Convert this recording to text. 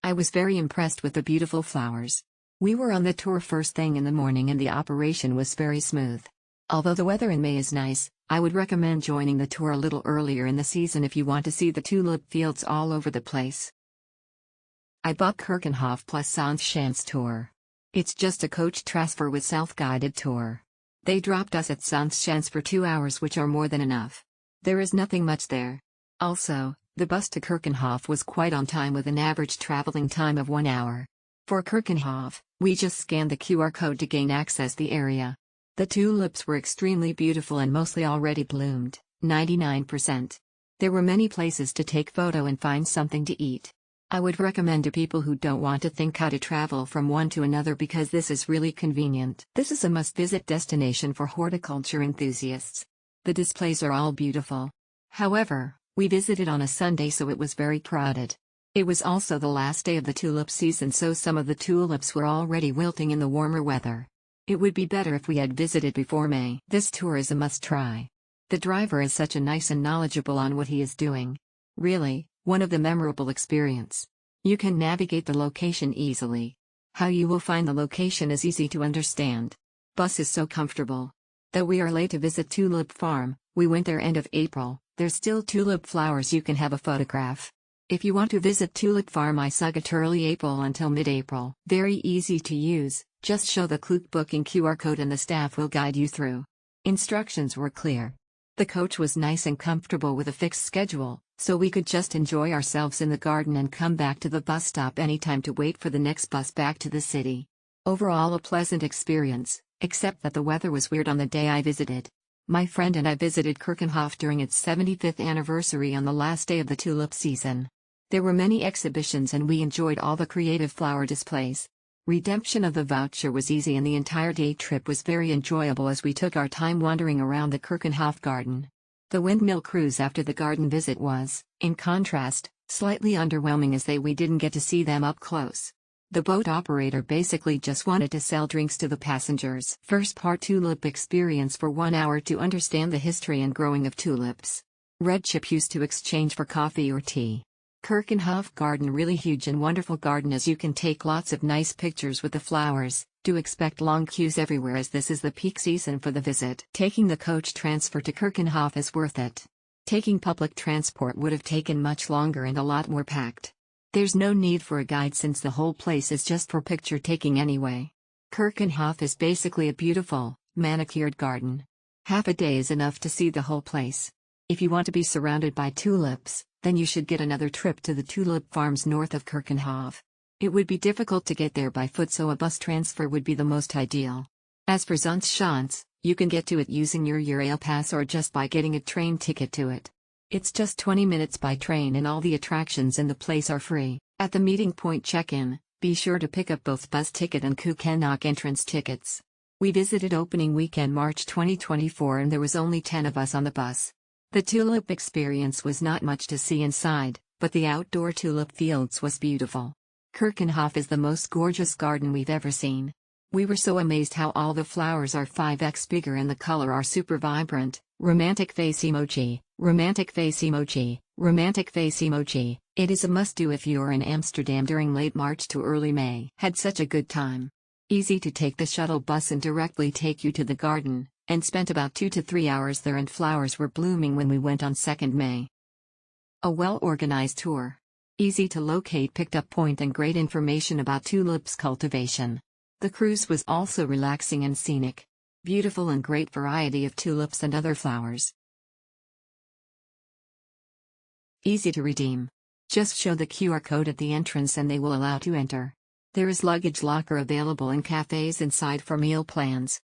I was very impressed with the beautiful flowers. We were on the tour first thing in the morning and the operation was very smooth. Although the weather in May is nice, I would recommend joining the tour a little earlier in the season if you want to see the tulip fields all over the place. I bought Keukenhof plus Sans tour. It's just a coach transfer with self-guided tour. They dropped us at Sans for 2 hours, which are more than enough. There is nothing much there. Also, the bus to Keukenhof was quite on time with an average traveling time of 1 hour. For Keukenhof, we just scanned the QR code to gain access the area. The tulips were extremely beautiful and mostly already bloomed, 99%. There were many places to take photo and find something to eat. I would recommend to people who don't want to think how to travel from one to another because this is really convenient. This is a must-visit destination for horticulture enthusiasts. The displays are all beautiful. However, we visited on a Sunday, so it was very crowded. It was also the last day of the tulip season, so some of the tulips were already wilting in the warmer weather. It would be better if we had visited before May. This tour is a must-try. The driver is such a nice and knowledgeable on what he is doing. Really, one of the memorable experience. You can navigate the location easily. How you will find the location is easy to understand. Bus is so comfortable. Though we are late to visit Tulip Farm, we went there end of April. There's still tulip flowers you can have a photograph. If you want to visit Tulip Farm, I suggest early April until mid-April. Very easy to use, just show the Klook booking QR code and the staff will guide you through. Instructions were clear. The coach was nice and comfortable with a fixed schedule, so we could just enjoy ourselves in the garden and come back to the bus stop anytime to wait for the next bus back to the city. Overall a pleasant experience, except that the weather was weird on the day I visited. My friend and I visited Keukenhof during its 75th anniversary on the last day of the tulip season. There were many exhibitions and we enjoyed all the creative flower displays. Redemption of the voucher was easy and the entire day trip was very enjoyable as we took our time wandering around the Keukenhof garden. The windmill cruise after the garden visit was, in contrast, slightly underwhelming as we didn't get to see them up close. The boat operator basically just wanted to sell drinks to the passengers. First part tulip experience for 1 hour to understand the history and growing of tulips. Red chip used to exchange for coffee or tea. Keukenhof garden, really huge and wonderful garden as you can take lots of nice pictures with the flowers. Do expect long queues everywhere as this is the peak season for the visit. Taking the coach transfer to Keukenhof is worth it. Taking public transport would have taken much longer and a lot more packed. There's no need for a guide since the whole place is just for picture taking anyway. Keukenhof is basically a beautiful, manicured garden. Half a day is enough to see the whole place. If you want to be surrounded by tulips, then you should get another trip to the tulip farms north of Keukenhof. It would be difficult to get there by foot, so a bus transfer would be the most ideal. As for Sans, you can get to it using your rail pass or just by getting a train ticket to it. It's just 20 minutes by train and all the attractions in the place are free. At the meeting point check-in, be sure to pick up both bus ticket and Keukenhof entrance tickets. We visited opening weekend March 2024 and there was only 10 of us on the bus. The tulip experience was not much to see inside, but the outdoor tulip fields was beautiful. Keukenhof is the most gorgeous garden we've ever seen. We were so amazed how all the flowers are 5x bigger and the color are super vibrant. Romantic face emoji, romantic face emoji, romantic face emoji. It is a must-do if you're in Amsterdam during late March to early May. Had such a good time. Easy to take the shuttle bus and directly take you to the garden, and spent about 2 to 3 hours there and flowers were blooming when we went on 2nd May. A well-organized tour. Easy to locate picked-up point and great information about tulips cultivation. The cruise was also relaxing and scenic. Beautiful and great variety of tulips and other flowers. Easy to redeem. Just show the QR code at the entrance and they will allow to enter. There is luggage locker available in cafes inside for meal plans.